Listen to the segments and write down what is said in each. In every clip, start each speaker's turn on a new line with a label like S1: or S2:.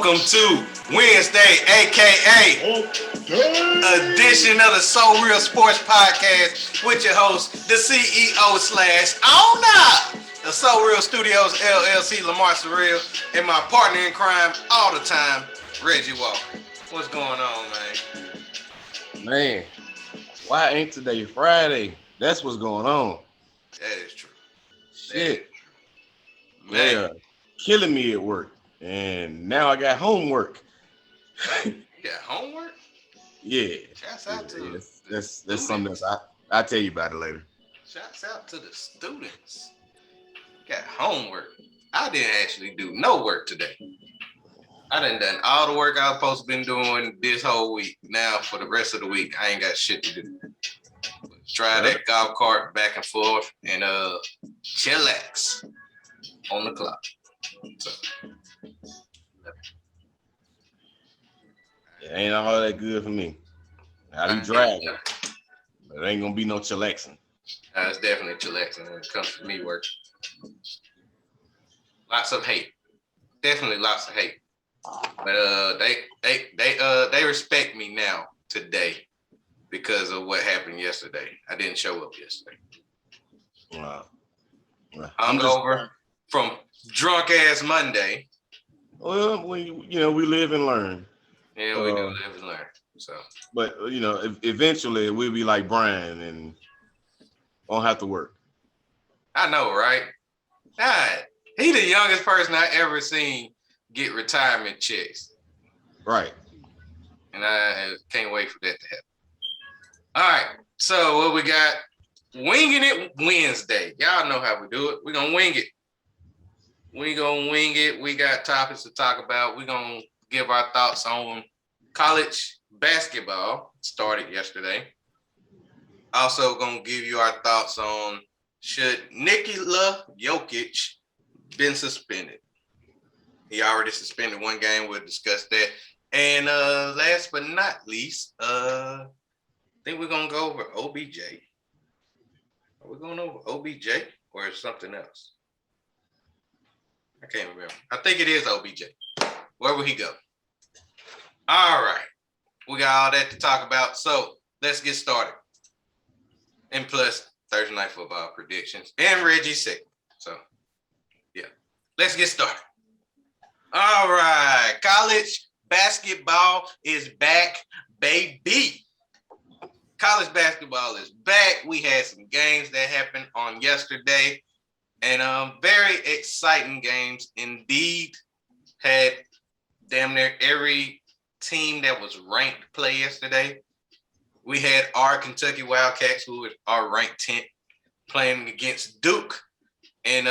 S1: Welcome to Wednesday, aka edition of the SoReal Sports Podcast with your host, the CEO / owner of SoReal Studios LLC, Lamar SoReal, and my partner in crime all the time, Reggie Walker. What's going on, man?
S2: Man, why ain't today Friday? That's what's going on.
S1: That is true.
S2: Shit.
S1: Man.
S2: Yeah, killing me at work. And now I got homework.
S1: You got homework?
S2: Yeah.
S1: Shouts out to
S2: that's something I'll tell you about it later.
S1: Shouts out to the students. Got homework. I didn't actually do no work today. I done all the work I was supposed to been doing this whole week. Now for the rest of the week, I ain't got shit to do. Try that golf cart back and forth and chillax on the clock. So,
S2: it ain't all that good for me. I do driving, but it ain't gonna be no chillaxing.
S1: It's definitely chillaxing when it comes to me working. Lots of hate, definitely lots of hate. But they respect me now today because of what happened yesterday. I didn't show up yesterday. I'm over from drunk ass Monday.
S2: Well, we live and learn.
S1: Yeah, we do live and learn. So,
S2: but eventually we'll be like Brian and won't have to work.
S1: I know, right? God, he the youngest person I ever seen get retirement checks.
S2: Right.
S1: And I can't wait for that to happen. All right. So what we got? Winging it Wednesday. Y'all know how we do it. We're gonna wing it. We got topics to talk about. We're gonna give our thoughts on college basketball. Started yesterday. Also gonna give you our thoughts on should Nikola Jokic been suspended. He already suspended one game. We'll discuss that. And last but not least, I think we're gonna go over OBJ. Are we going over OBJ or is something else? I can't remember. I think it is OBJ. Where will he go? All right. We got all that to talk about. So let's get started. And plus Thursday night football predictions and Reggie Segment. So yeah, let's get started. All right. College basketball is back, baby. College basketball is back. We had some games that happened on yesterday. And very exciting games indeed. Had damn near every team that was ranked play yesterday. We had our Kentucky Wildcats, who are ranked 10th, playing against Duke. And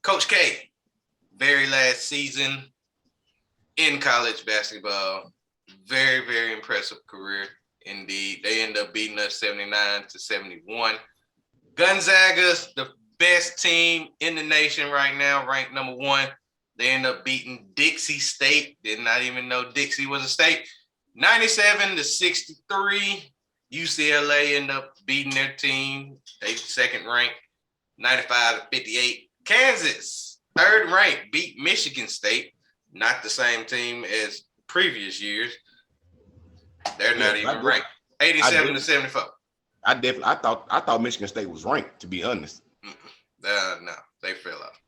S1: Coach K, very last season in college basketball. Very, very impressive career indeed. They end up beating us 79-71. Gonzaga's the best team in the nation right now, ranked number 1. They end up beating Dixie State. Did not even know Dixie was a state. 97-63. UCLA end up beating their team. They second ranked. 95-58. Kansas, third ranked, beat Michigan State. Not the same team as previous years. They're not even ranked. 87-74.
S2: I thought Michigan State was ranked, to be honest.
S1: No, they fell off.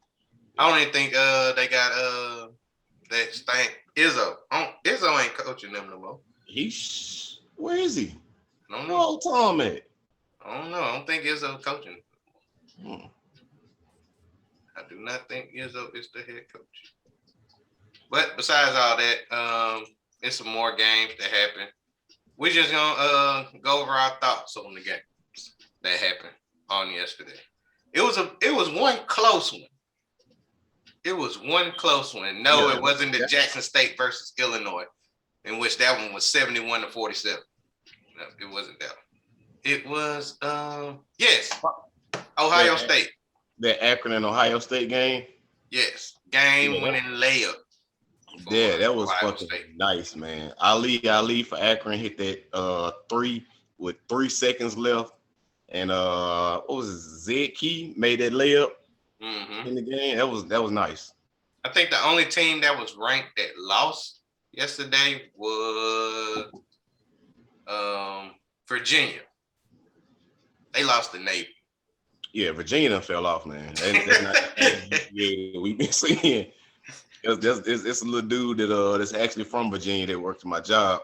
S1: I don't even think they got that stank Izzo. Izzo ain't coaching them no more.
S2: Where is he?
S1: I don't
S2: know. Where old Tom at?
S1: I don't know. I don't think Izzo coaching. I do not think Izzo is the head coach. But besides all that, it's some more games that happen. We're just gonna go over our thoughts on the games that happened on yesterday. It was one close one. It was one close one. No, it wasn't the Jackson State versus Illinois, in which that one was 71-47. No, it wasn't that one. It was yes, Ohio State.
S2: That Akron and Ohio State game?
S1: Yes. Game winning layup.
S2: Yeah, that was Ohio fucking State. Nice, man. Ali for Akron hit that 3 with 3 seconds left. And what was it? Zed Key made that layup in the game. That was nice.
S1: I think the only team that was ranked that lost yesterday was Virginia. They lost to Navy.
S2: Yeah, Virginia done fell off, man. That's not we've been seeing. It's a little dude that's actually from Virginia that works at my job.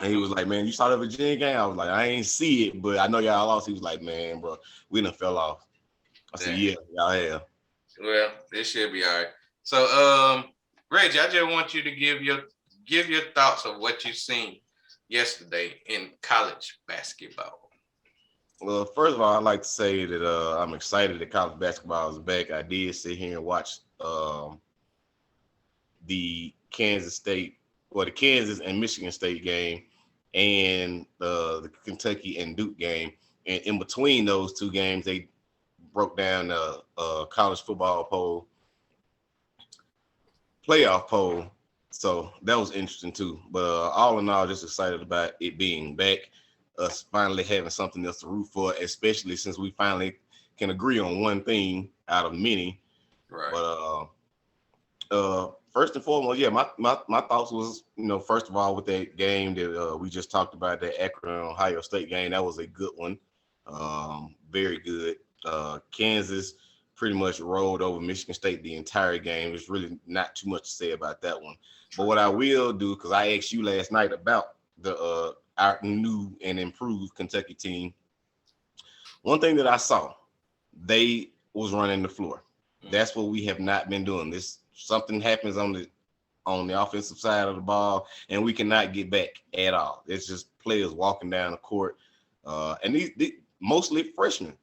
S2: And he was like, man, you saw the Virginia game? I was like, I ain't see it, but I know y'all lost. He was like, man, bro, we done fell off. I said, yeah, y'all have.
S1: Well, this should be all right. So, Reggie, I just want you to give your thoughts of what you seen yesterday in college basketball.
S2: Well, first of all, I'd like to say that I'm excited that college basketball is back. I did sit here and watch the Kansas and Michigan State game and the Kentucky and Duke game. And in between those two games, they broke down a college football playoff poll. So that was interesting too. But all in all, just excited about it being back. Us finally having something else to root for, especially since we finally can agree on one thing out of many.
S1: Right.
S2: But first and foremost, yeah, my thoughts was, first of all, with that game that we just talked about, that Akron Ohio State game, that was a good one. Very good. Kansas pretty much rolled over Michigan State the entire game. There's really not too much to say about that one. But what I will do, because I asked you last night about our new and improved Kentucky team. One thing that I saw, they was running the floor. That's what we have not been doing. Something happens on the offensive side of the ball, and we cannot get back at all. It's just players walking down the court, and these mostly freshmen,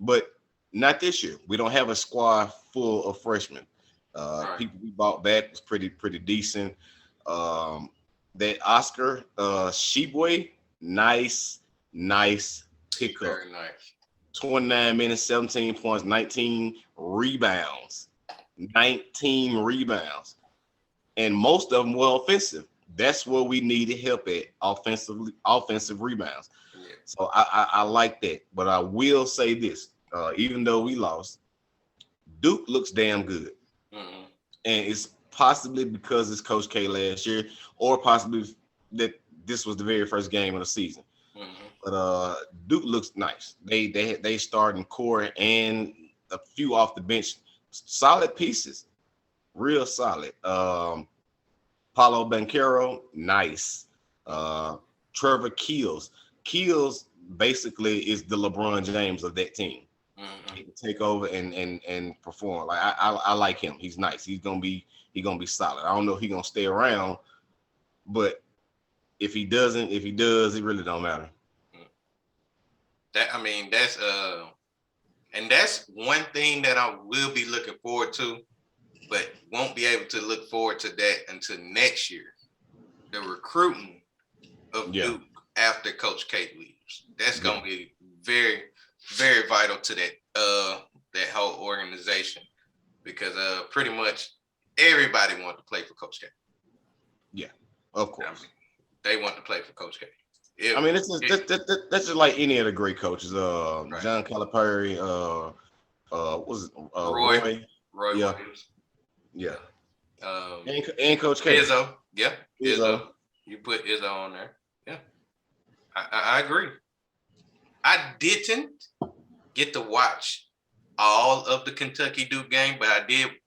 S2: but not this year. We don't have a squad full of freshmen. People we bought back was pretty decent. That Oscar Sheboy, nice pickup.
S1: Very nice.
S2: 29 minutes, 17 points, 19 rebounds. 19 rebounds. And most of them were offensive. That's where we needed help at, offensive rebounds. Yeah. So I like that. But I will say this, even though we lost, Duke looks damn good. Mm-hmm. And it's possibly because it's Coach K last year, or possibly that this was the very first game of the season. Mm-hmm. But Duke looks nice. They starting core and a few off the bench, solid pieces, real solid. Paulo Banchero, nice. Trevor Keels basically is the LeBron James of that team. Mm-hmm. He can take over and perform. Like I like him. He's nice. He's gonna be solid. I don't know if he's gonna stay around, but if he does, it really don't matter.
S1: That's one thing that I will be looking forward to, but won't be able to look forward to that until next year. The recruiting of Duke after Coach K leaves. That's gonna be very, very vital to that whole organization, because pretty much everybody wants to play for Coach K.
S2: Yeah, of course.
S1: They want to play for Coach K.
S2: That's just like any of the great coaches. Right. John Calipari, Roy Williams. Yeah. And Coach K.
S1: Izzo. Yeah. Izzo. You put Izzo on there. Yeah. I agree. I didn't get to watch all of the Kentucky Duke game, but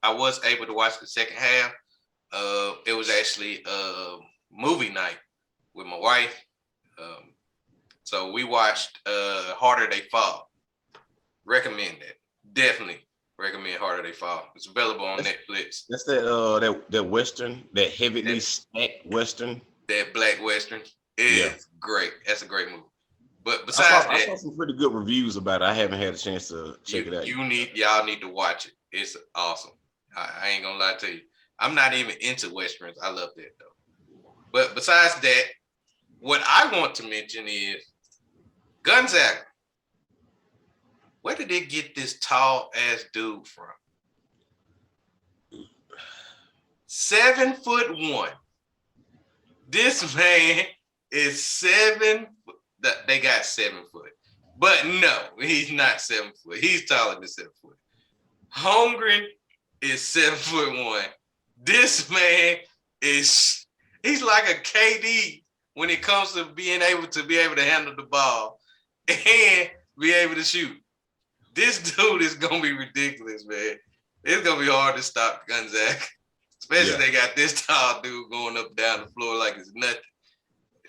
S1: I was able to watch the second half. It was actually movie night with my wife. So we watched Harder They Fall. Recommend that. Definitely recommend Harder They Fall. It's available on Netflix.
S2: That's that Western, that heavily stacked Western.
S1: That black Western is great. That's a great movie. But besides
S2: I saw some pretty good reviews about it. I haven't had a chance to check it out.
S1: Y'all need to watch it. It's awesome. I ain't gonna lie to you. I'm not even into Westerns. I love that though. But besides that, what I want to mention is Gonzaga. Where did they get this tall ass dude from? 7'1". This man is 7. They got 7 foot, but no, he's not 7 foot. He's taller than 7 foot. Holmgren is 7'1". This man he's like a KD when it comes to being able to handle the ball and be able to shoot. This dude is gonna be ridiculous, man. It's gonna be hard to stop Gonzaga, especially they got this tall dude going up and down the floor like it's nothing.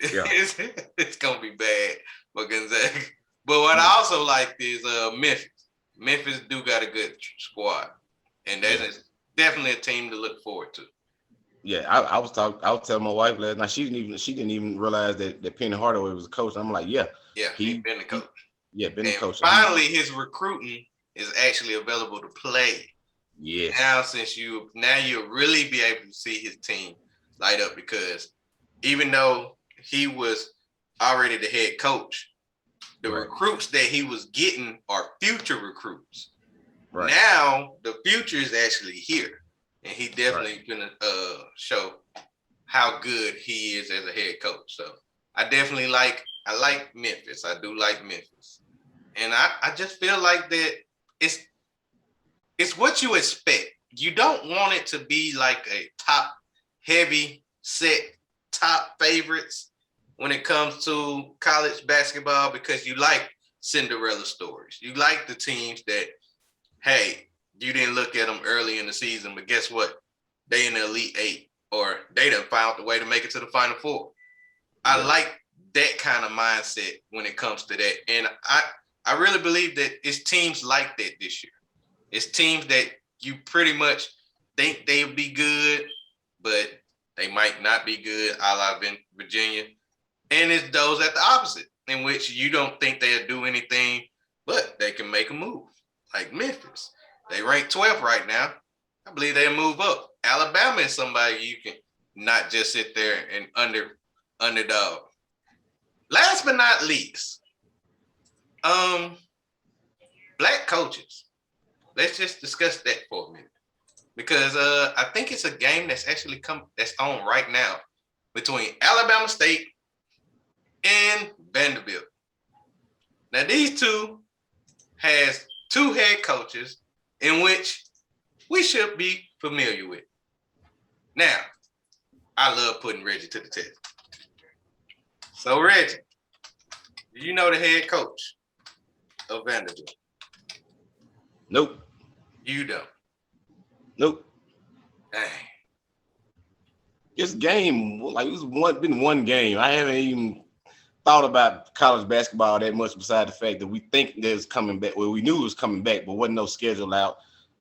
S1: Yeah. It's gonna be bad for Gonzaga. But what I also like is Memphis. Memphis do got a good squad, and that's definitely a team to look forward to.
S2: Yeah, I was telling my wife last night. She didn't even realize that Penny Hardaway was a coach. I'm like,
S1: he's been the coach.
S2: Been the coach.
S1: Finally, his recruiting is actually available to play.
S2: Yeah.
S1: Now, you'll really be able to see his team light up, because even though he was already the head coach, the recruits that he was getting are future recruits. Right. Now the future is actually here, and he definitely gonna show how good he is as a head coach. So I like Memphis. I do like Memphis, and I just feel like that it's what you expect. You don't want it to be like a top heavy set top favorites when it comes to college basketball, because you like Cinderella stories. You like the teams that, hey, you didn't look at them early in the season, but guess what? They in the Elite Eight, or they done found the way to make it to the Final Four. I like that kind of mindset when it comes to that. And I really believe that it's teams like that this year. It's teams that you pretty much think they'll be good, but they might not be good, a la Virginia. And it's those at the opposite, in which you don't think they'll do anything, but they can make a move. Like Memphis. They rank 12th right now. I believe they'll move up. Alabama is somebody you can not just sit there and underdog. Last but not least, black coaches. Let's just discuss that for a minute, because I think it's a game that's actually that's on right now between Alabama State and Vanderbilt. Now these two has two head coaches in which we should be familiar with. Now, I love putting Reggie to the test. So Reggie, do you know the head coach of Vanderbilt?
S2: Nope.
S1: You don't?
S2: Nope.
S1: Dang.
S2: This game, like, been one game. I haven't even thought about college basketball that much, beside the fact that we think that it's coming back. Well, we knew it was coming back, but wasn't no schedule out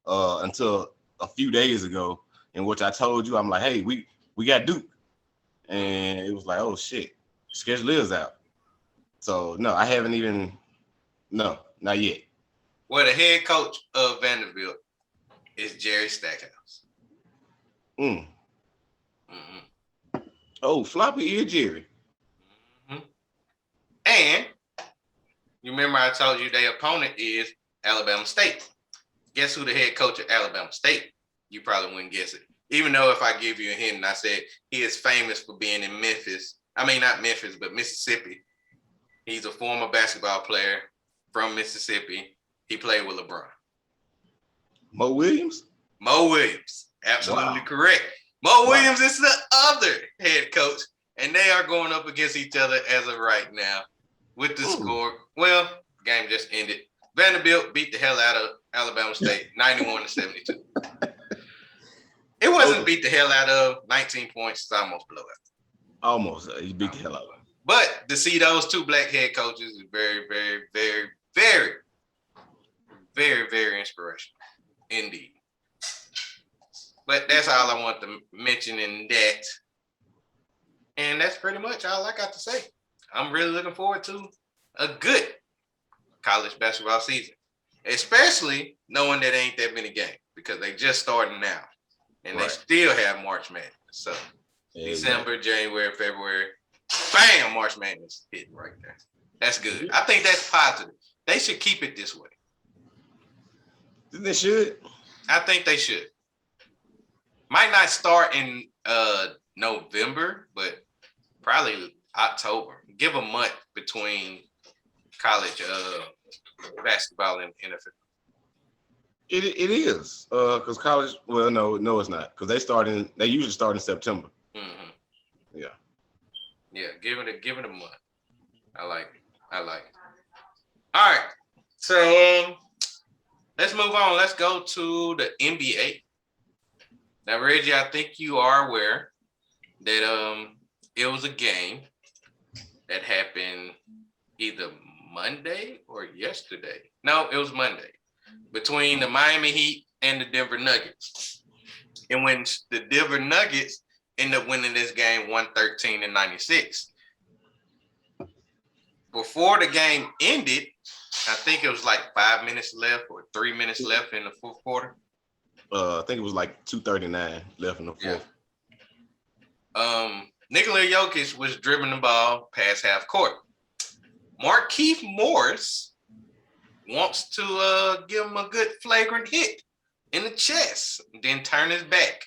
S2: until a few days ago, in which I told you, I'm like, hey, we got Duke. And it was like, oh shit, schedule is out. So no, I haven't even, no, not yet.
S1: Well, the head coach of Vanderbilt is Jerry Stackhouse.
S2: Oh, floppy ear Jerry.
S1: And you remember I told you their opponent is Alabama State. Guess who the head coach of Alabama State? You probably wouldn't guess it. Even though if I give you a hint and I said he is famous for being in Memphis. I mean, not Memphis, but Mississippi. He's a former basketball player from Mississippi. He played with LeBron.
S2: Mo Williams?
S1: Mo Williams. Absolutely correct. Mo Williams is the other head coach, and they are going up against each other as of right now with the score. Well, the game just ended. Vanderbilt beat the hell out of Alabama State, 91-72. It wasn't beat the hell out of 19 points. It's almost blowout.
S2: Almost. He beat the hell out of him.
S1: But to see those two black head coaches is very, very, very, very, very, very inspirational indeed. But that's all I want to mention in that. And that's pretty much all I got to say. I'm really looking forward to a good college basketball season, especially knowing that ain't that many games, because they just starting now and they still have March Madness. So December, January, February, bam, March Madness hit right there. That's good. I think that's positive. They should keep it this way.
S2: They should.
S1: I think they should. Might not start in November, but probably October. Give a month between college basketball and NFL.
S2: It is because college. Well, no, it's not because they usually start in September.
S1: Mm-hmm.
S2: Yeah.
S1: Yeah, give it a month. I like it. I like it. All right. So let's move on. Let's go to the NBA. Now, Reggie, I think you are aware that it was a game that happened either Monday or yesterday. No, it was Monday between the Miami Heat and the Denver Nuggets. And when the Denver Nuggets ended up winning this game 113-96. Before the game ended, I think it was like 5 minutes left or 3 minutes left in the fourth quarter.
S2: I think it was like 2:39 left in the fourth.
S1: Yeah. Nikola Jokic was dribbling the ball past half court. Markieff Morris wants to give him a good flagrant hit in the chest, then turn his back.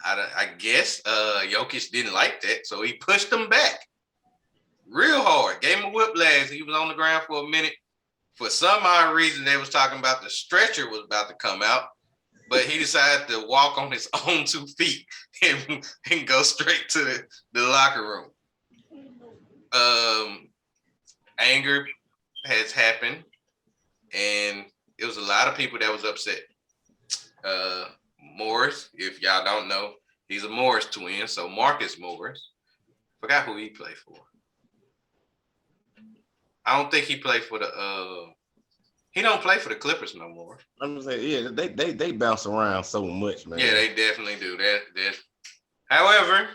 S1: I guess Jokic didn't like that, so he pushed him back real hard, gave him a whiplash. He was on the ground for a minute. For some odd reason, they was talking about the stretcher was about to come out, but he decided to walk on his own 2 feet and go straight to the locker room. Anger has happened, and it was a lot of people that was upset. Morris, if y'all don't know, he's a Morris twin, so Marcus Morris. Forgot who he played for. I don't think he played for the he don't play for the Clippers no more.
S2: I'm just saying, yeah, they bounce around so much, man.
S1: Yeah, they definitely do. That. However,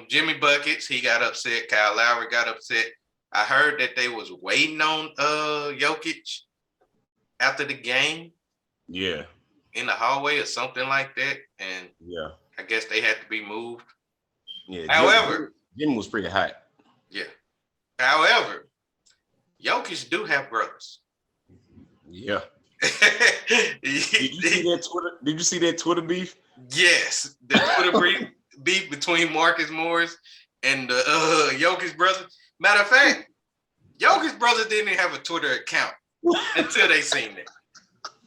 S1: Jimmy Buckets, he got upset. Kyle Lowry got upset. I heard that they was waiting on Jokic after the game.
S2: Yeah.
S1: In the hallway or something like that. And
S2: yeah,
S1: I guess they had to be moved.
S2: Yeah.
S1: However,
S2: Jimmy was pretty hot.
S1: Yeah. However, Jokic do have brothers.
S2: Yeah. Did you see that Twitter beef?
S1: Yes, the Twitter beef between Marcus Morris and the Jokic brother. Matter of fact, Jokic brother didn't even have a Twitter account until they seen it.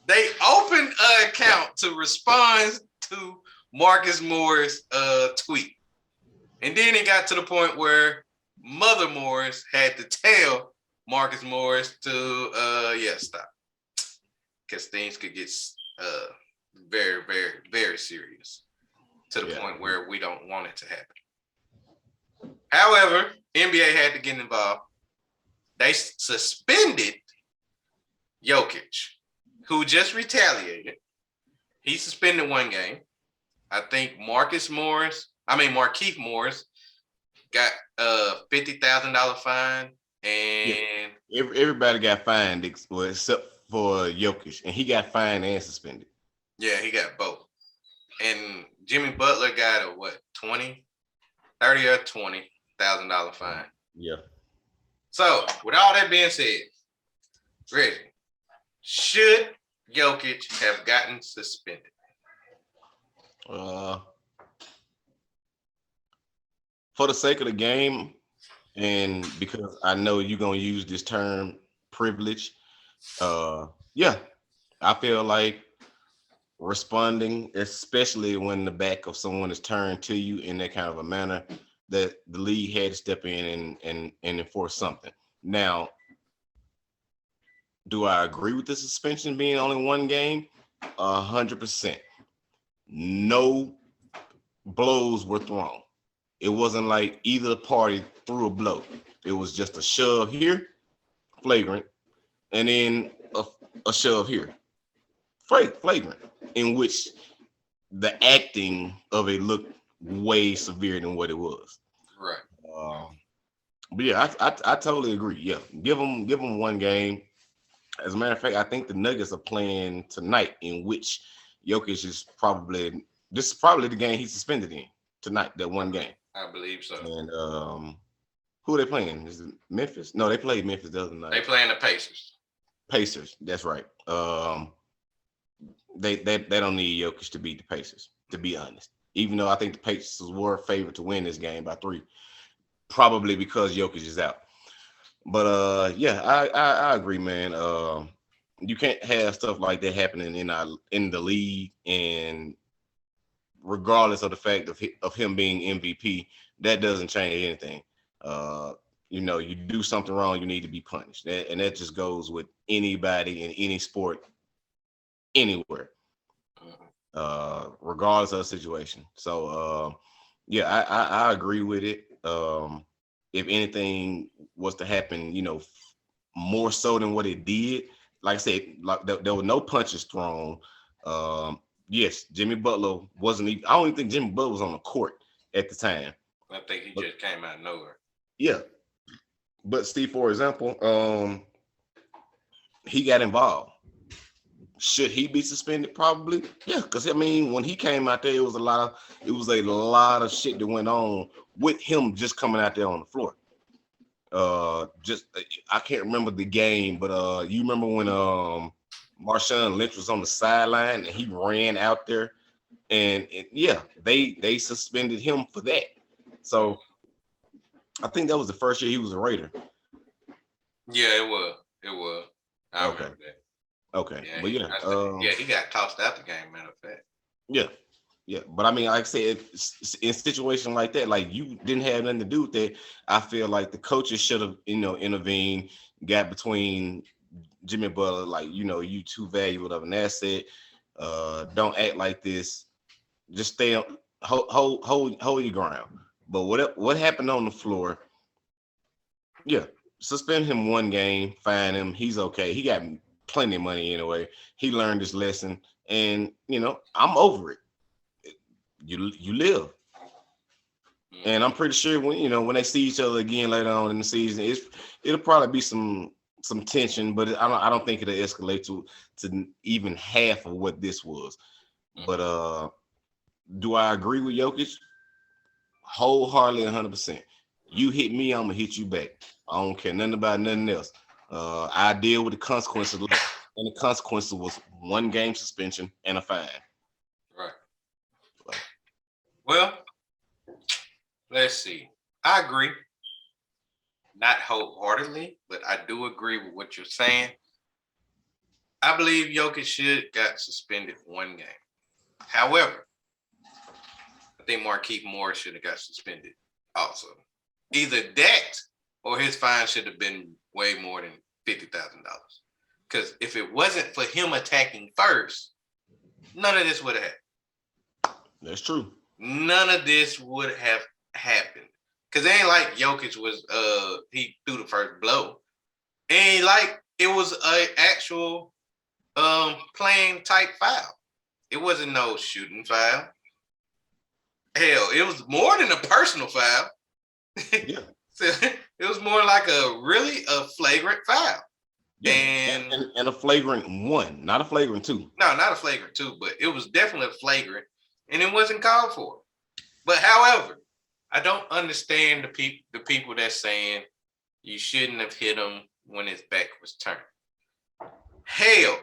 S1: They opened an account to respond to Marcus Morris' tweet, and then it got to the point where Mother Morris had to tell Marcus Morris to stop, because things could get very, very, very serious to the point where we don't want it to happen. However, NBA had to get involved. They suspended Jokic, who just retaliated. He suspended 1 game. I think Markieff Morris got a $50,000 fine, and
S2: everybody got fined except for Jokic, and he got fined and suspended.
S1: Yeah, he got both. And Jimmy Butler got a $30,000 or $20,000 fine.
S2: Yeah. So,
S1: with all that being said, Reggie, should Jokic have gotten suspended?
S2: For the sake of the game, and because I know you're gonna use this term privilege, I feel like responding, especially when the back of someone is turned to you in that kind of a manner, that the league had to step in and enforce something. Now, do I agree with the suspension being only 1 game? 100%. No blows were thrown. It wasn't like either party threw a blow. It was just a shove here, flagrant, and then a shove here, flagrant, in which the acting of it looked way severe than what it was.
S1: Right.
S2: But yeah, I totally agree. Yeah, give them 1 game. As a matter of fact, I think the Nuggets are playing tonight, in which Jokic is probably the game he's suspended in tonight. That 1 game.
S1: I believe so.
S2: And who are they playing? Is it Memphis? No, they played Memphis the other night.
S1: They playing the Pacers.
S2: Pacers, that's right. They don't need Jokic to beat the Pacers, to be honest. Even though I think the Pacers were favored to win this game by 3, probably because Jokic is out. But I agree, man. You can't have stuff like that happening in the league, and regardless of the fact of him being MVP, that doesn't change anything. You do something wrong, you need to be punished, and that just goes with anybody in any sport, anywhere, regardless of the situation. So, yeah, I agree with it. If anything was to happen, more so than what it did, like I said, like there were no punches thrown. Yes, Jimmy Butler wasn't even, I don't even think Jimmy Butler was on the court at the time.
S1: I think he just came out of nowhere.
S2: Yeah. But Steve, for example, he got involved. Should he be suspended? Probably. Yeah, because I mean, when he came out there, it was a lot of shit that went on with him just coming out there on the floor. I can't remember the game, but you remember when Marshawn Lynch was on the sideline and he ran out there, and yeah, they suspended him for that. So I think that was the first year he was a Raider.
S1: Yeah, it was. I remember that.
S2: Okay,
S1: yeah,
S2: but
S1: he got tossed out the game. Matter of fact.
S2: Yeah, but I mean, like I said, in situations like that, like you didn't have nothing to do with that. I feel like the coaches should have, intervened, got between Jimmy Butler, like, you too valuable of an asset. Don't act like this. Just stay on, hold your ground. But what happened on the floor? Yeah, suspend him one game, fine him. He's okay. He got plenty of money anyway. He learned his lesson, and I'm over it. You live, and I'm pretty sure when they see each other again later on in the season, it'll probably be some tension, but I don't think it'll escalate to even half of what this was. But do I agree with Jokic? Wholeheartedly, 100%. You hit me, I'm gonna hit you back. I don't care nothing about nothing else. I deal with the consequences later, and the consequences was 1 game suspension and a fine.
S1: Right. Well, let's see. I agree. Not wholeheartedly, but I do agree with what you're saying. I believe Jokic should got suspended 1 game. However, I think Markieff Morris should have got suspended also. Either that or his fine should have been way more than $50,000. Because if it wasn't for him attacking first, none of this would have happened.
S2: That's true.
S1: None of this would have happened. Because it ain't like Jokic was, he threw the first blow. It ain't like it was an actual playing type foul. It wasn't no shooting foul. Hell, it was more than a personal foul.
S2: Yeah.
S1: So it was more like a flagrant foul.
S2: Yeah. And a flagrant 1, not a flagrant 2.
S1: No, not a flagrant 2, but it was definitely a flagrant, and it wasn't called for. But however, I don't understand the people that's saying you shouldn't have hit him when his back was turned. Hell,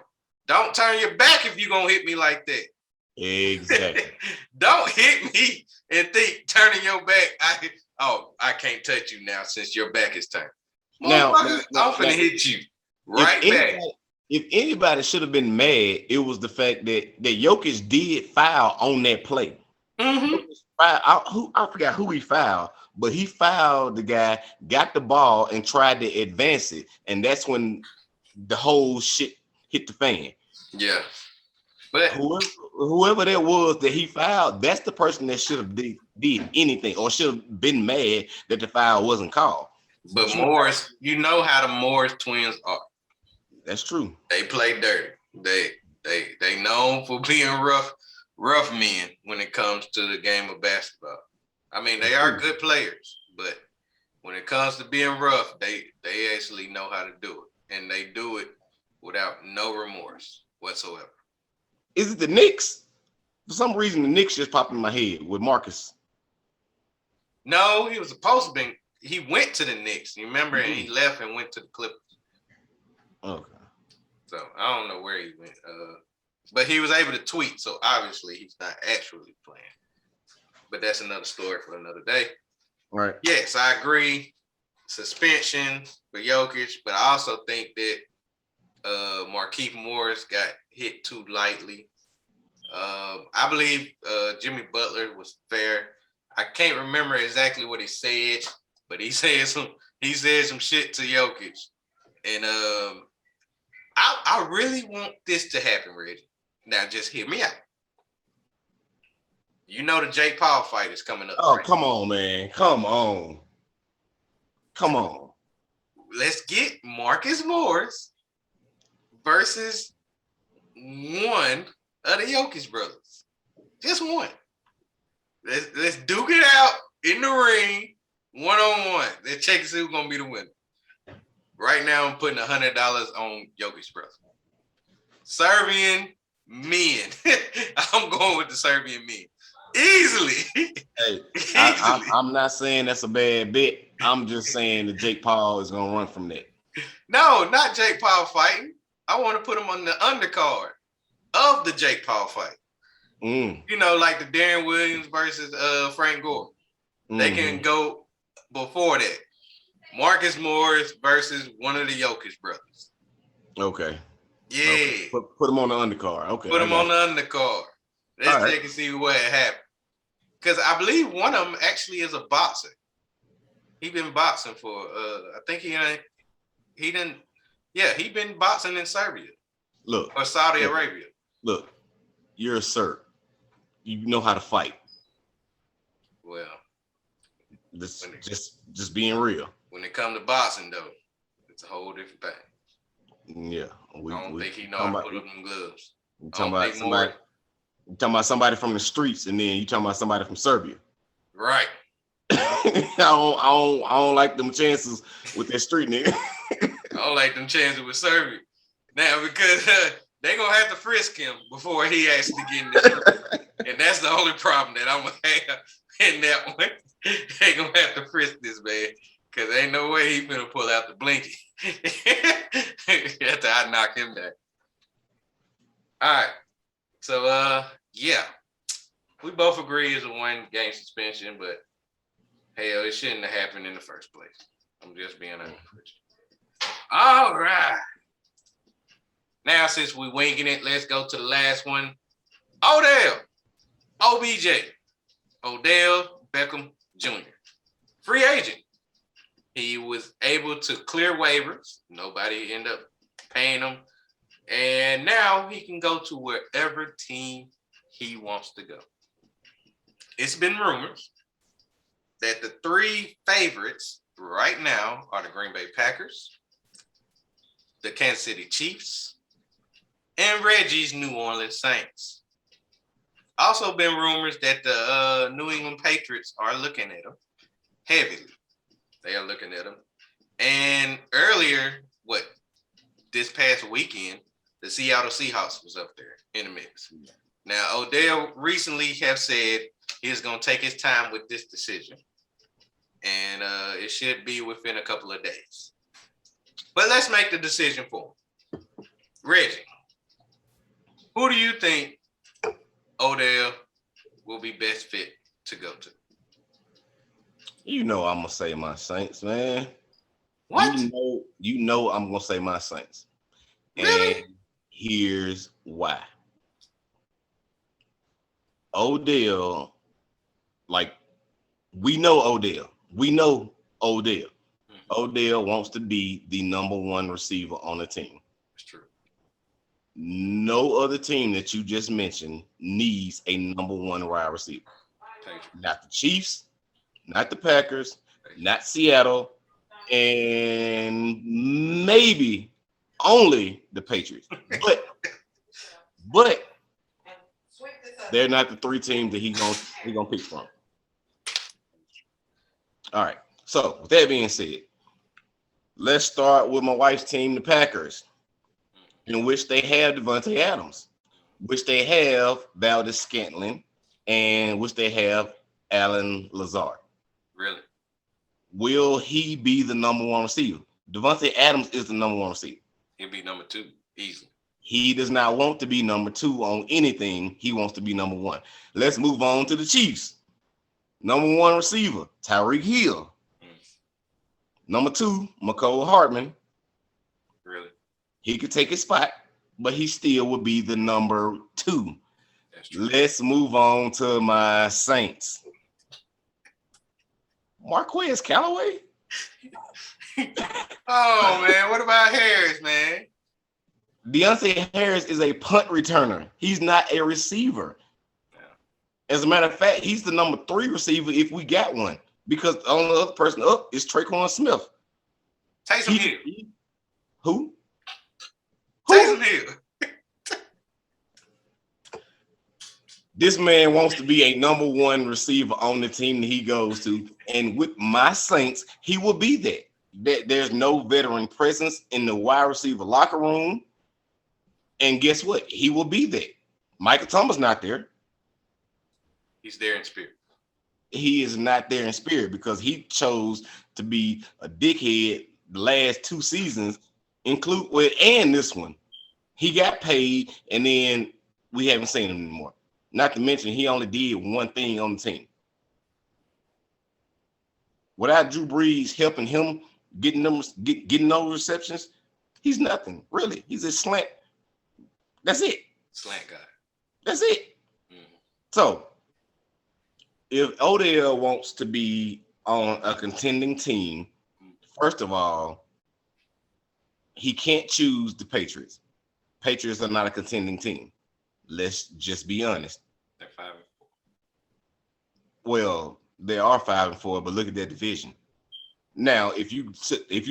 S1: don't turn your back if you're gonna hit me like that.
S2: Exactly.
S1: Don't hit me and think turning your back. I can't touch you now since your back is turned.
S2: Now,
S1: I'm gonna hit you right back.
S2: If anybody should have been mad, it was the fact that Jokic did foul on that play.
S1: Mm-hmm.
S2: I forgot who he fouled, but he fouled the guy, got the ball, and tried to advance it, and that's when the whole shit hit the fan.
S1: Yeah, but
S2: whoever that was that he fouled, that's the person that should have did anything or should have been mad that the foul wasn't called.
S1: But Morris, you know how the Morris twins are.
S2: That's true.
S1: They play dirty. They known for being rough men when it comes to the game of basketball. I mean, they are good players, but when it comes to being rough, they actually know how to do it, and they do it without no remorse whatsoever.
S2: Is it the Knicks? For some reason, the Knicks just popped in my head with Marcus.
S1: No, he was supposed to be. He went to the Knicks, you remember, and he left and went to the Clippers.
S2: Okay.
S1: So I don't know where he went, but he was able to tweet, so obviously he's not actually playing. But that's another story for another day.
S2: Right.
S1: Yes, I agree. Suspension for Jokic, but I also think that Markieff Morris got hit too lightly. I believe Jimmy Butler was fair. I can't remember exactly what he said, but he said some shit to Jokic. And I really want this to happen, Reggie. Now just hear me out. You know the Jake Paul fight is coming up.
S2: Oh,
S1: right?
S2: come on, man. Come on.
S1: Let's get Markieff Morris versus one of the Jokic brothers. Just one. Let's duke it out in the ring, 1-on-1. Let's check and see who's gonna be the winner. Right now, I'm putting $100 on Jokic brothers. Serbian men. I'm going with the Serbian men. Easily.
S2: Hey, I'm not saying that's a bad bet. I'm just saying that Jake Paul is gonna run from that.
S1: No, not Jake Paul fighting. I want to put him on the undercard of the Jake Paul fight. You know, like the Darren Williams versus Frank Gore. They can go before that. Markieff Morris versus one of the Jokic brothers.
S2: Okay.
S1: Yeah.
S2: Okay. Put him on the undercard. Okay.
S1: Put him on the undercard. Let's check and see what happened. Because I believe one of them actually is a boxer. He been boxing for I think he been boxing in Serbia.
S2: Look.
S1: Or Saudi Arabia.
S2: Look, you're a Serb. You know how to fight.
S1: Well,
S2: just being real.
S1: When it comes to boxing, though, it's a whole different thing.
S2: Yeah,
S1: I don't think he knows how to put up them gloves.
S2: You talking about somebody from the streets, and then you talking about somebody from Serbia.
S1: Right.
S2: I don't like them chances with that street nigga.
S1: I don't like them chances with Serbia. Now, because they gonna have to frisk him before he actually get in the room. And that's the only problem that I'm gonna have in that one. They gonna have to frisk this man. Cause ain't no way he gonna pull out the blinky after I knock him down. All right. So yeah. We both agree it's a 1-game suspension, but hell, it shouldn't have happened in the first place. I'm just being honest with you. All right. Now, since we winging it, let's go to the last one. Odell. OBJ. Odell Beckham Jr. Free agent. He was able to clear waivers. Nobody ended up paying him. And now he can go to wherever team he wants to go. It's been rumors that the 3 favorites right now are the Green Bay Packers, the Kansas City Chiefs, and Reggie's New Orleans Saints. Also been rumors that the New England Patriots are looking at him heavily. They are looking at him. And earlier, this past weekend, the Seattle Seahawks was up there in the mix. Now, Odell recently have said he's going to take his time with this decision. And it should be within a couple of days. But let's make the decision for him. Reggie, who do you think Odell will be best fit to go to?
S2: You know I'm gonna say my Saints, man.
S1: What?
S2: You know I'm gonna say my Saints.
S1: Really?
S2: And here's why. Odell, like, we know Odell. Odell wants to be the number 1 receiver on the team.
S1: It's true.
S2: No other team that you just mentioned needs a number 1 wide receiver. Not the Chiefs, not the Packers, not Seattle, and maybe only the Patriots. But they're not the 3 teams that he's gonna pick from. All right. So with that being said, let's start with my wife's team, the Packers, in which they have Devontae Adams, which they have Valdez Scantling, and which they have Allen Lazard.
S1: Really?
S2: Will he be the number 1 receiver? Devontae Adams is the number 1 receiver.
S1: He'll be number 2, easily.
S2: He does not want to be number 2 on anything. He wants to be number 1. Let's move on to the Chiefs. Number 1 receiver, Tyreek Hill. Number 2, McCole Hardman.
S1: Really?
S2: He could take his spot, but he still would be the number 2.
S1: That's true.
S2: Let's move on to my Saints. Marquez Callaway?
S1: Oh, man. What about Harris, man?
S2: Deontay Harris is a punt returner. He's not a receiver. Yeah. As a matter of fact, he's the number 3 receiver if we got one, because the only other person up is Traquan Smith.
S1: Taysom Hill.
S2: Who?
S1: Taysom Hill.
S2: This man wants to be a number 1 receiver on the team that he goes to. And with my Saints, he will be that. There's no veteran presence in the wide receiver locker room. And guess what? He will be there. Michael Thomas not there.
S1: He's there in spirit.
S2: He is not there in spirit because he chose to be a dickhead the last 2 seasons, and this one. He got paid, and then we haven't seen him anymore. Not to mention, he only did one thing on the team. Without Drew Brees helping him getting those receptions, he's nothing, really. He's a slant. That's it.
S1: Slant guy.
S2: That's it. Mm-hmm. So, if Odell wants to be on a contending team, first of all, he can't choose the Patriots. Patriots are not a contending team. Let's just be honest.
S1: They're 5-4.
S2: Well, they are 5-4, but look at that division. Now, if you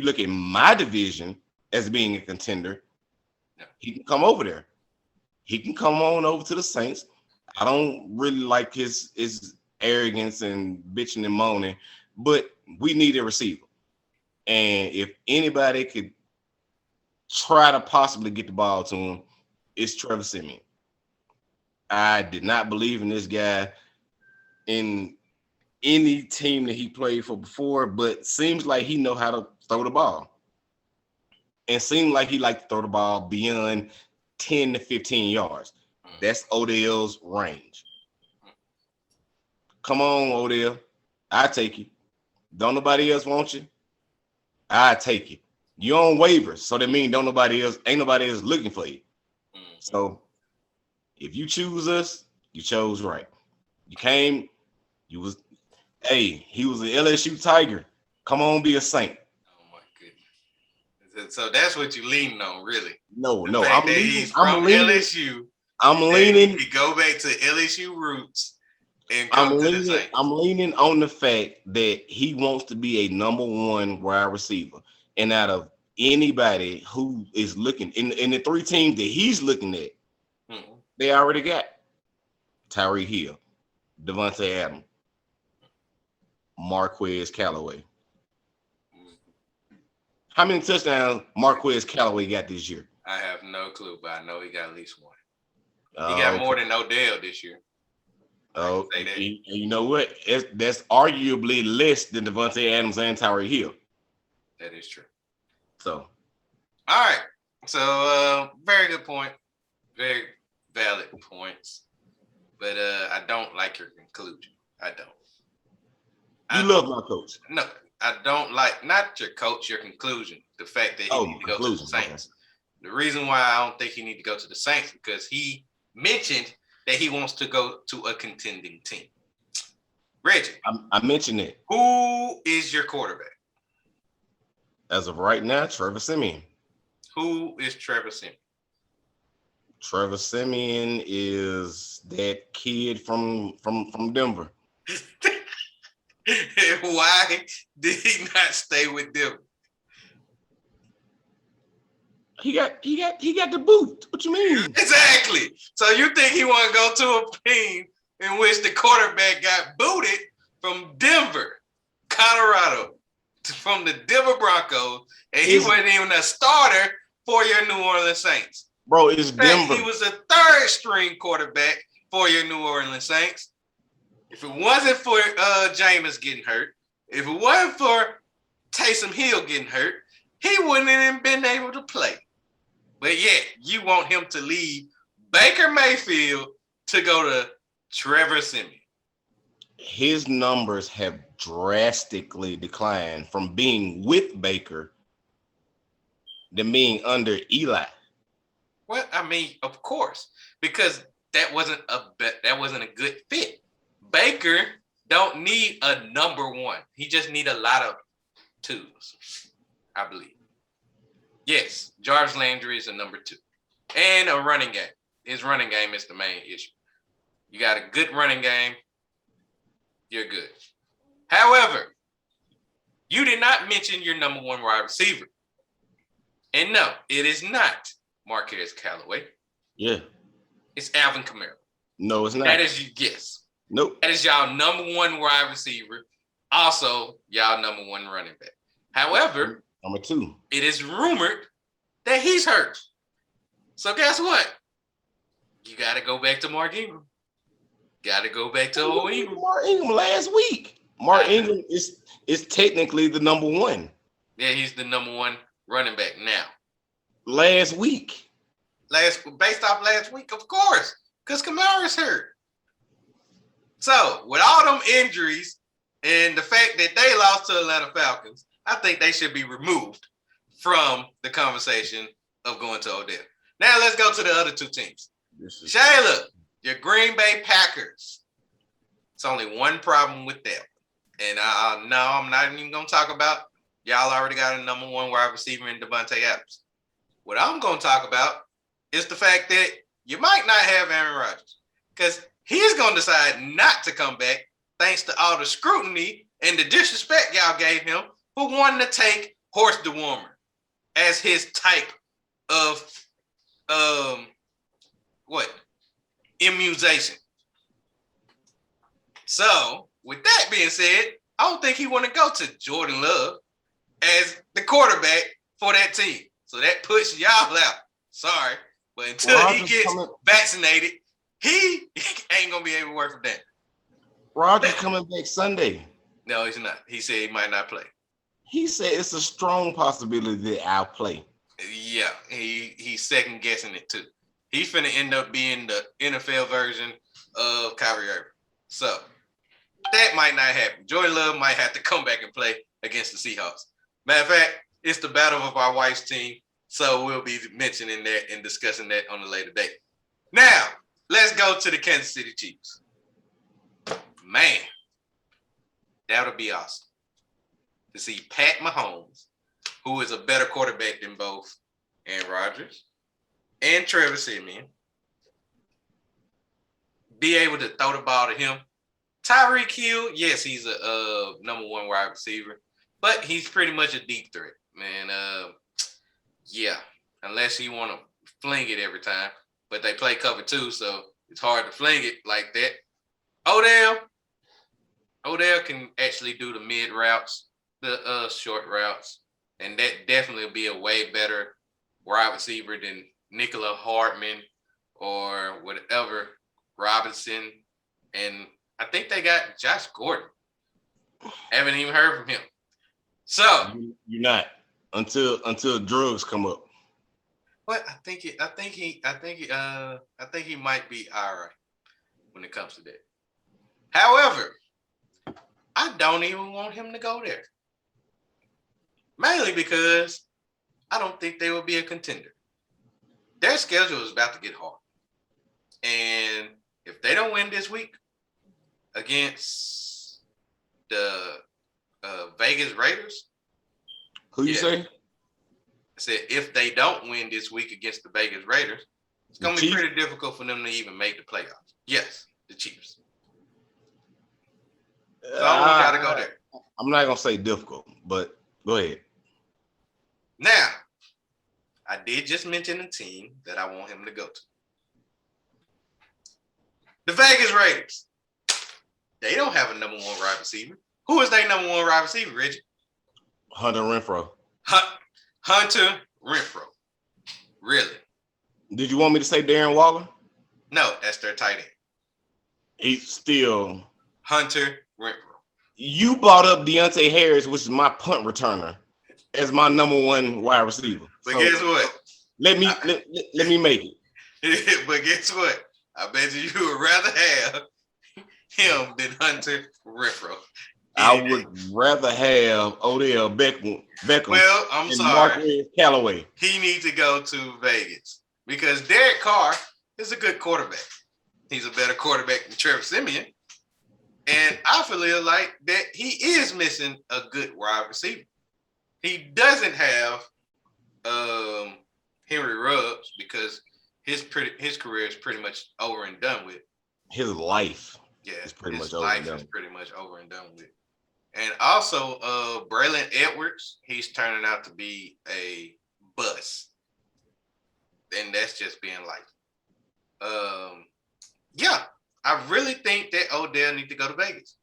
S2: look at my division as being a contender, he can come over there. He can come on over to the Saints. I don't really like his arrogance and bitching and moaning, but we need a receiver. And if anybody could try to possibly get the ball to him, it's Trevor Siemian. I did not believe in this guy in any team that he played for before, but seems like he know how to throw the ball. And seems like he like to throw the ball beyond 10 to 15 yards. That's Odell's range. Come on, Odell. I take you. Don't nobody else want you? I take you. You're on waivers, so that means ain't nobody else looking for you. So if you choose us, you chose right. He was an LSU Tiger. Come on, be a Saint.
S1: Oh my goodness. So that's what you're leaning on, really.
S2: No,
S1: I'm leaning. LSU.
S2: I'm leaning.
S1: You go back to LSU roots and come to the Saints.
S2: I'm leaning on the fact that he wants to be a number 1 wide receiver. And out of anybody who is looking in the 3 teams that he's looking at, they already got Tyreek Hill, Devontae Adams, Marquez Callaway. How many touchdowns Marquez Callaway got this year?
S1: I have no clue, but I know he got at least 1. He got more than Odell this year.
S2: Oh, you know what? That's arguably less than Devontae Adams and Tyreek Hill.
S1: That is true.
S2: So,
S1: all right. So, very good point. Very valid points. But I don't like your conclusion. I don't.
S2: You love my coach.
S1: No, I don't like, not your coach, your conclusion. The fact that he needs to go to the Saints. Okay. The reason why I don't think he needs to go to the Saints because he mentioned that he wants to go to a contending team. Reggie.
S2: I mentioned it.
S1: Who is your quarterback?
S2: As of right now, Trevor Siemian.
S1: Who is Trevor Siemian?
S2: Trevor Siemian is that kid from Denver.
S1: Why did he not stay with Denver?
S2: He got the boot. What you mean?
S1: Exactly. So you think he want to go to a team in which the quarterback got booted from Denver, Colorado, from the Denver Broncos, and he wasn't even a starter for your New Orleans Saints.
S2: Bro, it's Denver.
S1: He was a 3rd string quarterback for your New Orleans Saints. If it wasn't for Jameis getting hurt, if it wasn't for Taysom Hill getting hurt, he wouldn't have been able to play. But yet, you want him to leave Baker Mayfield to go to Trevor Siemian.
S2: His numbers have drastically declined from being with Baker than being under Eli.
S1: Well, I mean, of course, because that wasn't a good fit. Baker don't need a number one. He just need a lot of twos, I believe. Yes, Jarvis Landry is a number two. And a running game. His running game is the main issue. You got a good running game, you're good. However, you did not mention your number one wide receiver. And no, it is not Marquez Callaway.
S2: Yeah.
S1: It's Alvin Kamara.
S2: No, it's not.
S1: That is your guess.
S2: Nope.
S1: That is y'all number one wide receiver. Also, y'all number one running back. However,
S2: number two,
S1: it is rumored that he's hurt. So guess what? You got to go back to Mark Ingram. Got to go back to old Ingram.
S2: Mark Ingram last week. Mark Ingram is technically the number one.
S1: Yeah, he's the number one running back now.
S2: Last week.
S1: Based off last week, of course, because Kamara's hurt. So, with all them injuries and the fact that they lost to Atlanta Falcons, I think they should be removed from the conversation of going to Odell. Now, let's go to the other two teams. Shayla, your Green Bay Packers. It's only one problem with them. And no, I'm not even going to talk about y'all already got a number one wide receiver in Devontae Adams. What I'm going to talk about is the fact that you might not have Aaron Rodgers because he's going to decide not to come back thanks to all the scrutiny and the disrespect y'all gave him for wanting to take horse dewormer as his type of immunization. So, with that being said, I don't think he want to go to Jordan Love as the quarterback for that team. So that puts y'all out. Sorry. But until he gets vaccinated, he ain't going to be able to work for that.
S2: Rodgers coming back Sunday.
S1: No, he's not. He said he might not play.
S2: He said it's a strong possibility that I'll play.
S1: Yeah, he's second guessing it too. He's finna end up being the NFL version of Kyrie Irving. So that might not happen. Jordan Love might have to come back and play against the Seahawks. Matter of fact, it's the battle of our wife's team. So we'll be mentioning that and discussing that on a later date. Now, let's go to the Kansas City Chiefs. Man, that would be awesome to see Pat Mahomes, who is a better quarterback than both Aaron Rodgers and Trevor Siemian, be able to throw the ball to him. Tyreek Hill, yes, he's a number one wide receiver, but he's pretty much a deep threat, man. Yeah, unless you want to fling it every time, but they play cover two, so it's hard to fling it like that. Odell can actually do the mid routes, the short routes, and that definitely will be a way better wide receiver than Nicola Hartman or whatever, Robinson, and I think they got Josh Gordon. Haven't even heard from him. So
S2: you're not until drugs come up.
S1: But I think he might be all right when it comes to that. However, I don't even want him to go there. Mainly because I don't think they will be a contender. Their schedule is about to get hard. And if they don't win this week against the Vegas Raiders.
S2: Who you say?
S1: I said if they don't win this week against the Vegas Raiders, it's going to be pretty difficult for them to even make the playoffs. Yes, the Chiefs. So we got to go there.
S2: I'm not going to say difficult, but go ahead.
S1: Now, I did just mention a team that I want him to go to. The Vegas Raiders. They don't have a number one wide receiver. Who is their number one wide receiver, Reggie?
S2: Hunter Renfrow.
S1: Hunter Renfrow. Really?
S2: Did you want me to say Darren Waller?
S1: No, that's their tight end.
S2: He's still
S1: Hunter Renfrow.
S2: You brought up Deontay Harris, which is my punt returner, as my number one wide receiver.
S1: But so, guess what?
S2: Let me make it.
S1: But guess what? I bet you would rather have him than Hunter Renfrow.
S2: I would rather have Odell Beckham
S1: Well, I'm
S2: and
S1: sorry.
S2: Markieff Callaway.
S1: He needs to go to Vegas because Derek Carr is a good quarterback. He's a better quarterback than Trevor Siemian. And I feel like that he is missing a good wide receiver. He doesn't have Henry Ruggs because his career is pretty much over and done with.
S2: His life
S1: is
S2: pretty much
S1: over and done with. And also Braylon Edwards, he's turning out to be a bust. And that's just being life. Yeah, I really think that Odell needs to go to Vegas.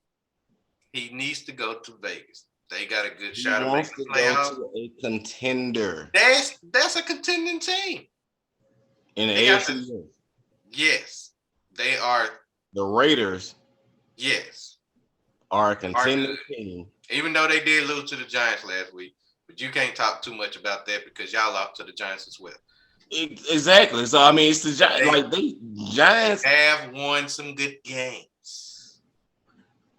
S1: He needs to go to Vegas. They got a good shot of making the playoffs.
S2: Go to a contender.
S1: That's a contending team.
S2: In the AFC.
S1: Yes. They are.
S2: The Raiders.
S1: Yes.
S2: Are a contending team.
S1: Even though they did lose to the Giants last week. But you can't talk too much about that because y'all lost to the Giants as well.
S2: Exactly. So I mean, it's the Giants. Giants
S1: have won some good games,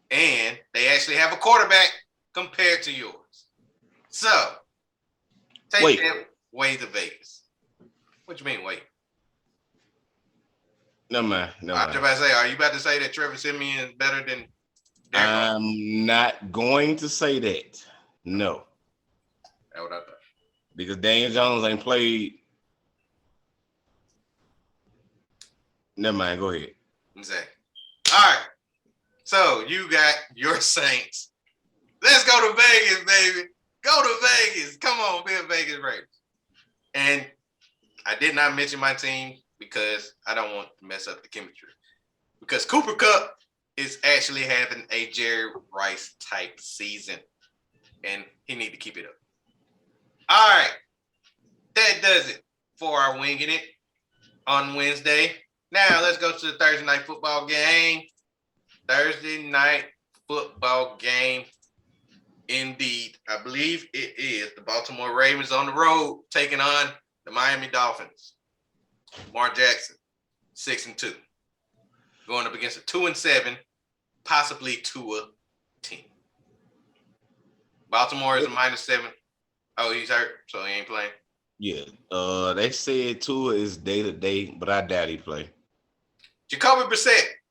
S1: and they actually have a quarterback compared to yours. So take that way to Vegas. What you mean, wait?
S2: No man.
S1: I was about to say, are you about to say that Trevor Siemian is better than Derek Carr?
S2: I'm not going to say that. No.
S1: That's what I thought.
S2: Because Daniel Jones ain't played. Never mind. Go ahead.
S1: Exactly. All right. So you got your Saints. Let's go to Vegas, baby. Go to Vegas. Come on, be a Vegas Raiders. And I did not mention my team because I don't want to mess up the chemistry. Because Cooper Kupp is actually having a Jerry Rice type season. And he need to keep it up. All right. That does it for our Winging It on Wednesday. Now, let's go to the Thursday night football game. Thursday night football game. Indeed. I believe it is the Baltimore Ravens on the road taking on the Miami Dolphins. Lamar Jackson, 6-2. Going up against a 2-7, possibly Tua team. Baltimore is a -7. Oh, he's hurt, so he ain't playing.
S2: Yeah. They said Tua is day-to-day, but I doubt he play.
S1: Jacoby Brissett,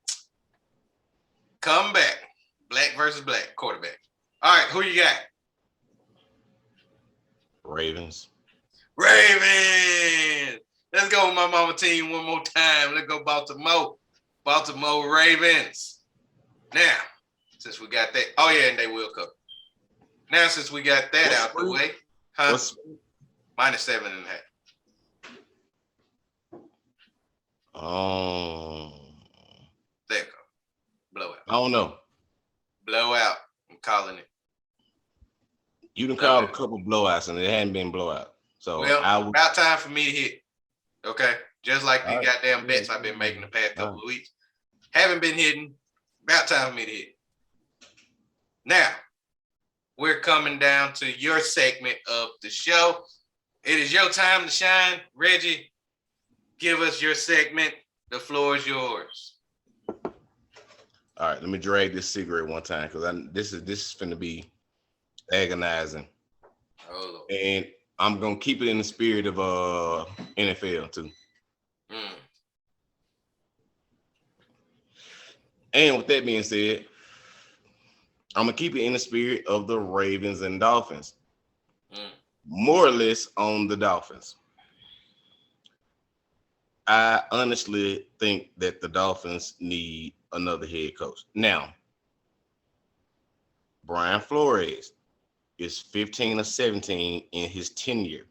S1: come back. Black versus black quarterback. All right, who you got?
S2: Ravens.
S1: Let's go with my mama team one more time. Let's go Baltimore. Baltimore Ravens. Now, since we got that. Oh, yeah, and they will cover. Now, since we got that out the way. -7.5. There you go. Blowout.
S2: I don't know.
S1: Blowout. I'm calling it.
S2: You done called a couple blowouts and it hadn't been blowout. So
S1: about time for me to hit. Okay. Just like these goddamn bets I've been making the past couple of weeks. Haven't been hitting. About time for me to hit. Now, we're coming down to your segment of the show. It is your time to shine. Reggie, give us your segment. The floor is yours.
S2: All right, let me drag this cigarette one time because this is finna be agonizing.
S1: Oh, Lord.
S2: And I'm gonna keep it in the spirit of NFL too. And with that being said, I'm gonna keep it in the spirit of the Ravens and Dolphins. More or less on the Dolphins. I honestly think that the Dolphins need another head coach. Now, Brian Flores is 15 or 17 in his tenure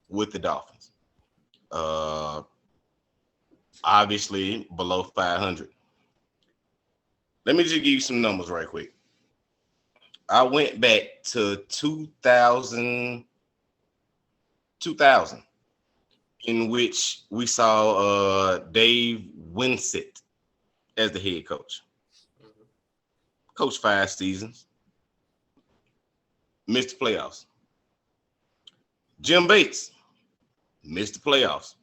S2: with the Dolphins. Obviously below 500. Let me just give you some numbers right quick. I went back to 2000, in which we saw Dave Winsett as the head coach. Coached 5 seasons. Missed the playoffs. Jim Bates missed the playoffs.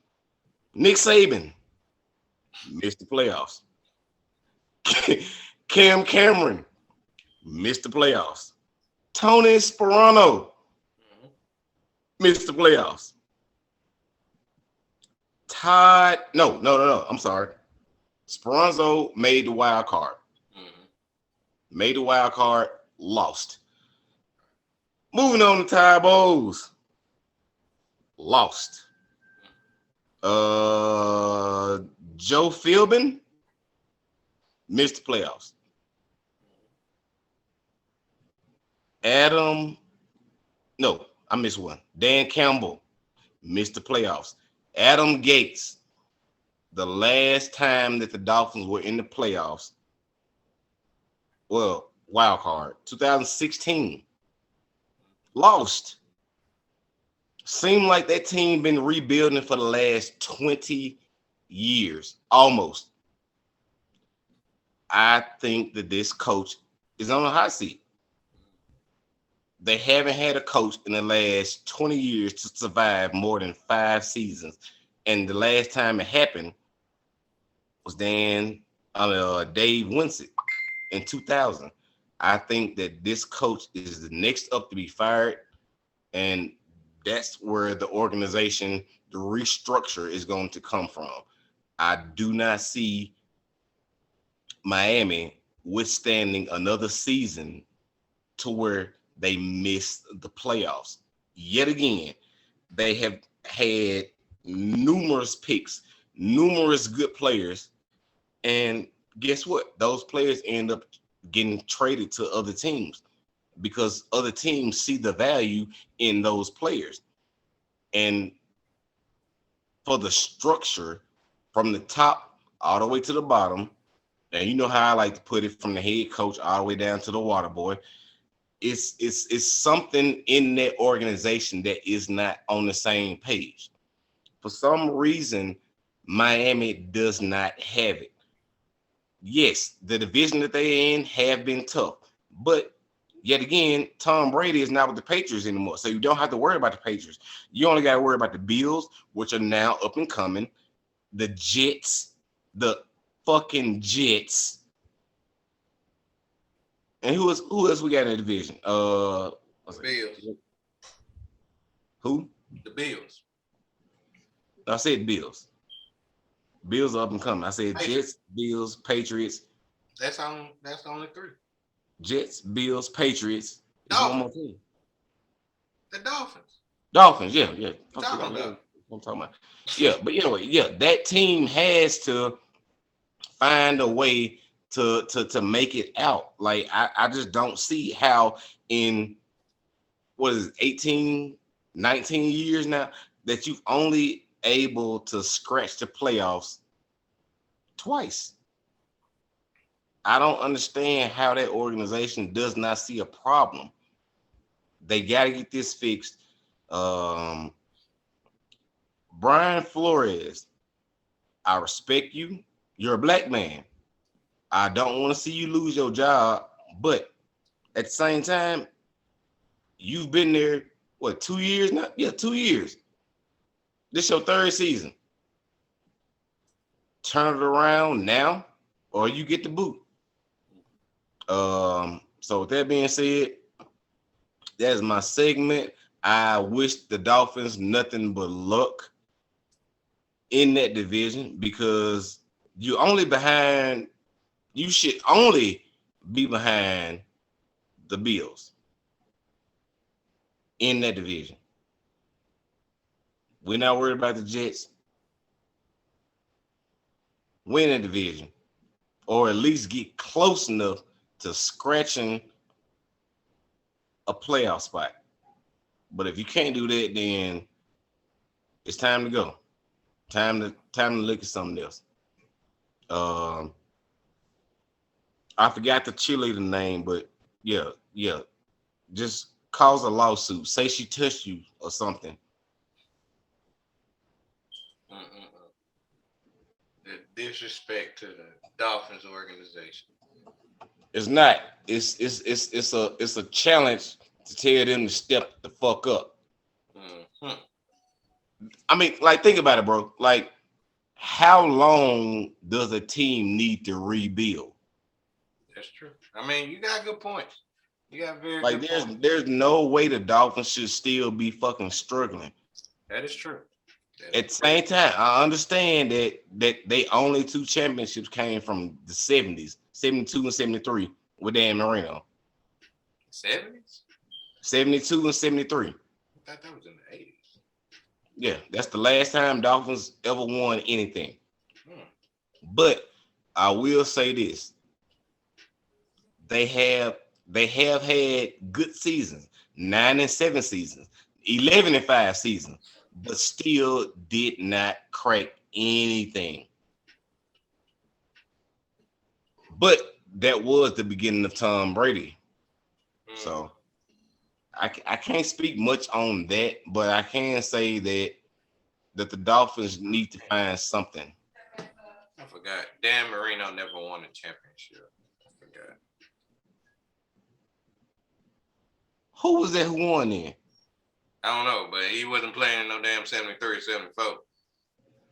S2: Nick Saban missed the playoffs. Cam Cameron missed the playoffs. Tony Sperano missed the playoffs. No. I'm sorry. Speranzo made the wild card. Made the wild card, lost. Moving on to Ty Bowles. Lost. Joe Philbin missed the playoffs. I missed one. Dan Campbell missed the playoffs. Adam Gates, the last time that the Dolphins were in the playoffs, well, wild card, 2016, lost. Seemed like that team been rebuilding for the last 20 years, almost. I think that this coach is on a hot seat. They haven't had a coach in the last 20 years to survive more than 5 seasons. And the last time it happened was Dave Winsett in 2000. I think that this coach is the next up to be fired. And that's where the organization, the restructure is going to come from. I do not see Miami withstanding another season to where they missed the playoffs. Yet again, they have had numerous picks, numerous good players, and guess what? Those players end up getting traded to other teams because other teams see the value in those players. And for the structure from the top all the way to the bottom, and you know how I like to put it, from the head coach all the way down to the water boy, it's something in that organization that is not on the same page. For some reason, Miami does not have it. Yes, the division that they're in have been tough, but yet again, Tom Brady is not with the Patriots anymore, so you don't have to worry about the Patriots. You only got to worry about the Bills, which are now up and coming, the Jets, the fucking Jets. And who else we got in the division?
S1: The Bills.
S2: Who?
S1: The Bills.
S2: I said Bills. Bills are up and coming. I said Patriots. Jets, Bills, Patriots.
S1: That's only 3.
S2: Jets, Bills, Patriots.
S1: Dolphins.
S2: One more team.
S1: The Dolphins.
S2: Dolphins, yeah.
S1: I'm talking
S2: about. Yeah, but anyway, that team has to find a way to make it out. Like I just don't see how in 18, 19 years now that you've only able to scratch the playoffs twice. I don't understand how that organization does not see a problem. They got to get this fixed. Brian Flores, I respect you. You're a black man. I don't want to see you lose your job, but at the same time, you've been there, 2 years now? Yeah, 2 years. This is your 3rd season. Turn it around now, or you get the boot. So with that being said, that's my segment. I wish the Dolphins nothing but luck in that division because you should only be behind the Bills in that division. We're not worried about the Jets. Win the division, or at least get close enough to scratching a playoff spot. But if you can't do that, then it's time to go. Time to look at something else. I forgot the cheerleader name, but yeah. Just cause a lawsuit. Say she touched you or something.
S1: The disrespect to the Dolphins organization.
S2: It's not. It's a challenge to tell them to step the fuck up. Mm-hmm. I mean, like, think about it, bro. Like, how long does a team need to rebuild?
S1: That's true. I mean, you got good points. You got very
S2: Like
S1: good points.
S2: there's no way the Dolphins should still be fucking struggling.
S1: That is true.
S2: At the same time, I understand that they only 2 championships came from the 70s, 72 and 73 with Dan Marino.
S1: 70s?
S2: 72 and 73.
S1: I thought that was in the 80s.
S2: Yeah, that's the last time Dolphins ever won anything. But I will say this. They have had good seasons, 9 and 7 seasons, 11 and 5 seasons, but still did not crack anything. But that was the beginning of Tom Brady. So I can't speak much on that, but I can say that the Dolphins need to find something.
S1: I forgot. Dan Marino never won a championship. I forgot.
S2: Who was that who won then?
S1: I don't know, but he wasn't playing no damn 73, 74.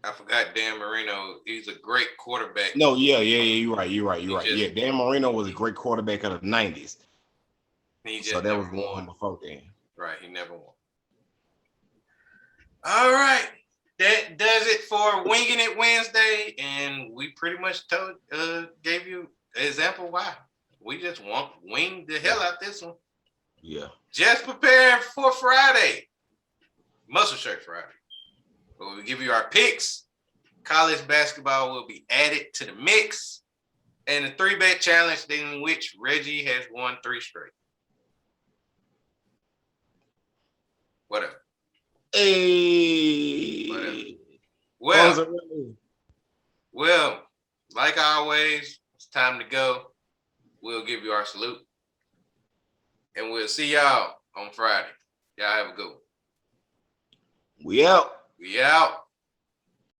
S1: I forgot Dan Marino. He's a great quarterback.
S2: No, yeah, you're right. Yeah, Dan Marino was a great quarterback of the 90s. So that was one before then.
S1: Right, he never won. All right. That does it for Winging It Wednesday. And we pretty much gave you an example why. We just wing the hell out this one.
S2: Yeah.
S1: Just preparing for Friday. Muscle Shirt Friday. Where we give you our picks. College basketball will be added to the mix. And the 3-bet challenge in which Reggie has won 3 straight. Whatever.
S2: Hey.
S1: Whatever. Well, like always, it's time to go. We'll give you our salute. And we'll see y'all on Friday. Y'all have a good one.
S2: We out.
S1: We out.